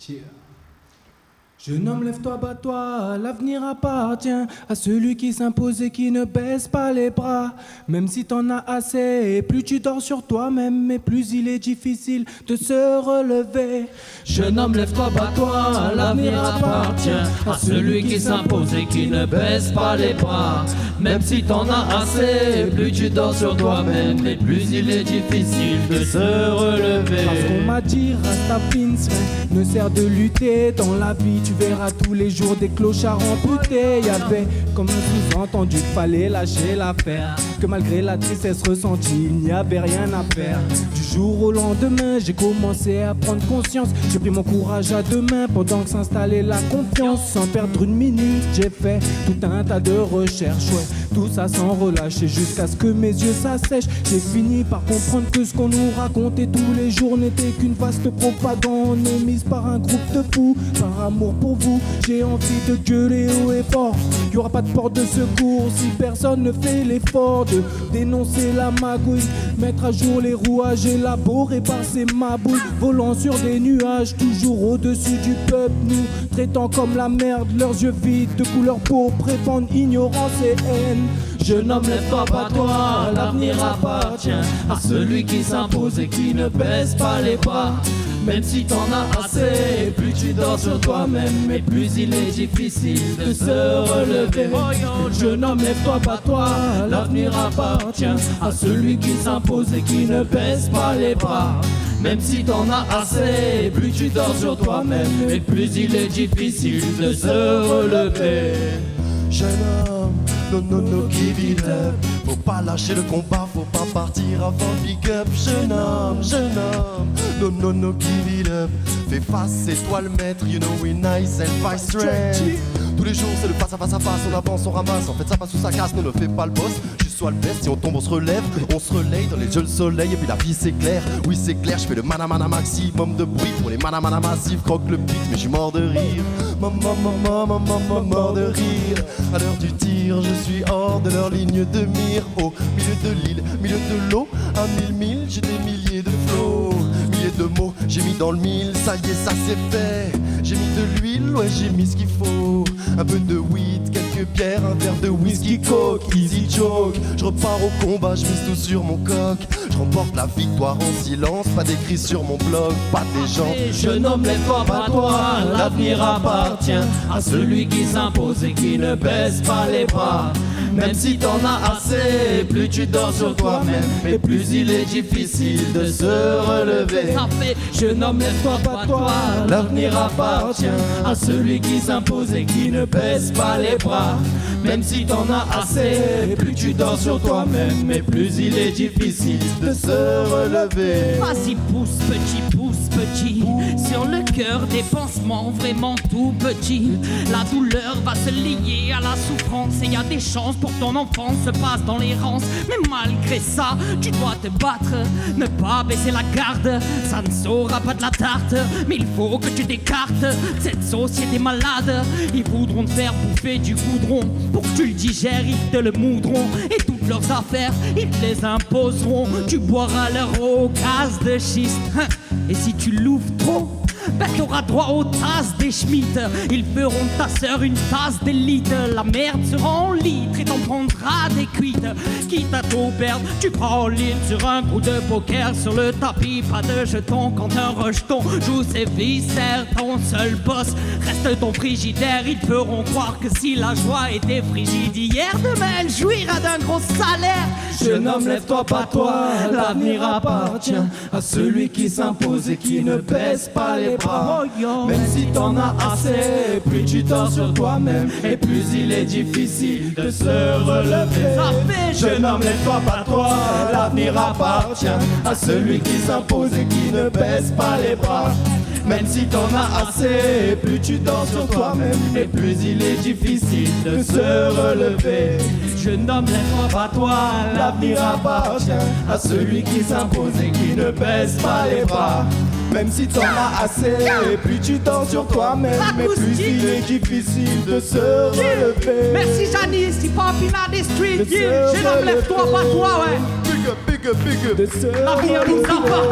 Yeah. Jeune homme, lève-toi, bats-toi, l'avenir appartient à celui qui s'impose et qui ne baisse pas les bras. Même si t'en as assez, et plus tu dors sur toi-même, mais plus il est difficile de se relever. Jeune homme, lève-toi, bats-toi, l'avenir appartient à celui qui s'impose et qui ne baisse pas les bras. Même si t'en as assez, plus tu dors sur toi-même, et plus il est difficile de se relever. Parce qu'on m'a dit, Rastafin ne sert de lutter dans la vie. Tu verras tous les jours des clochards amputés. Y'avait comme un sous-entendu qu'il fallait lâcher l'affaire, que malgré la tristesse ressentie, il n'y avait rien à faire. Du jour au lendemain, j'ai commencé à prendre conscience. J'ai pris mon courage à deux mains pendant que s'installait la confiance. Sans perdre une minute, j'ai fait tout un tas de recherches. Ouais, tout ça sans relâcher jusqu'à ce que mes yeux s'assèchent. J'ai fini par comprendre que ce qu'on nous racontait tous les jours n'était qu'une vaste propagande émise par un groupe de fous. Par amour pour vous, j'ai envie de gueuler haut et fort. Il n'y aura pas de porte de secours si personne ne fait l'effort de dénoncer la magouille, mettre à jour les rouages élaborés par ces mabouilles, volant sur des nuages, toujours au-dessus du peuple, nous traitant comme la merde, leurs yeux vides de couleur peau, prétendent ignorance et haine. Jeune homme, lève-toi, bats-toi, l'avenir appartient à celui qui s'impose et qui ne baisse pas les bras. Même si t'en as assez, plus tu dors sur toi-même, mais plus il est difficile de se relever. Jeune homme, lève-toi, bats-toi, l'avenir appartient à celui qui s'impose et qui ne baisse pas les bras. Même si t'en as assez, plus tu dors sur toi-même, mais plus il est difficile de se relever. Jeune homme, non, give it up. Faut pas lâcher le combat, faut pas partir avant le big up. Jeune homme, non, give it up. Fais face, c'est toi le maître, you know we nice and fight strength. Tous les jours c'est le face à face, on avance, on ramasse. En fait ça passe ou ça casse, ne fais pas le boss. Juste sois le best, si on tombe on se relève. On se relaye dans les yeux le soleil et puis la vie c'est clair. Oui c'est clair, je fais le mana maximum de bruit pour les mana massifs. Croque le beat mais je suis mort de rire. Mort de rire. À l'heure du tir, je suis hors de leur ligne de mire. Au milieu de l'île, milieu de l'eau, à mille, j'ai des milliers de flots. Milliers de mots, j'ai mis dans le mille, ça y est, ça c'est fait. J'ai mis de l'huile, ouais, j'ai mis ce qu'il faut. Un peu de weed, quelques bières, un verre de whisky coke, easy joke. Je repars au combat, je mise tout sur mon coq. Je remporte la victoire en silence, pas d'écrit sur mon blog, pas des gens. Jeune homme, lève-toi, bats-toi, l'avenir appartient à celui qui s'impose et qui ne baisse pas les bras. Même si t'en as assez, plus tu dors sur toi-même, mais plus il est difficile de se relever. Jeune homme, lève-toi, bats-toi, l'avenir appartient à celui qui s'impose et qui ne baisse pas les bras. Même si t'en as assez, plus tu dors sur toi-même, mais plus il est difficile de se relever. Vas-y pousse petit, sur le cœur des pansements vraiment tout petits. La douleur va se lier à la souffrance et y a des chances pour ton enfance se passe dans les rances. Mais malgré ça, tu dois te battre, ne pas baisser la garde. Ça ne saura pas de la tarte, mais il faut que tu t'écartes. Cette société malade, ils voudront te faire bouffer du goudron. Pour que tu le digères, ils te le moudront. Et toutes leurs affaires, ils te les imposeront. Tu boiras leur eau, gaz de schiste. Et si tu l'ouvres trop, ben t'auras droit aux tasses des Schmitt. Ils feront de ta sœur une tasse d'élite. La merde sera en litre et t'en prendras des cuites. Quitte à tout perdre, tu prends en ligne sur un coup de poker. Sur le tapis, pas de jetons quand un rejeton joue ses viscères. Ton seul boss reste ton frigidaire. Ils feront croire que si la joie était frigide hier, demain elle jouira d'un gros salaire. Jeune homme, lève-toi, bats-toi, l'avenir appartient à celui qui s'impose et qui ne baisse pas les bras. Même si t'en as assez, plus tu dors sur toi-même, et plus il est difficile de se relever. Jeune homme, lève-toi, bats-toi, l'avenir appartient à celui qui s'impose et qui ne baisse pas les bras. Même si t'en as assez, plus tu dors sur toi-même, et plus il est difficile de se relever. Jeune homme, lève-toi, bats-toi, l'avenir appartient à celui qui s'impose et qui ne baisse pas les bras. Même si t'en as assez, plus tu dors sur toi-même, mais plus il est difficile de se relever. Merci Janice, hip hop in the street. Jeune homme, lève-toi, pas toi, ouais. Big up, big up, big up. L'avenir nous appartient.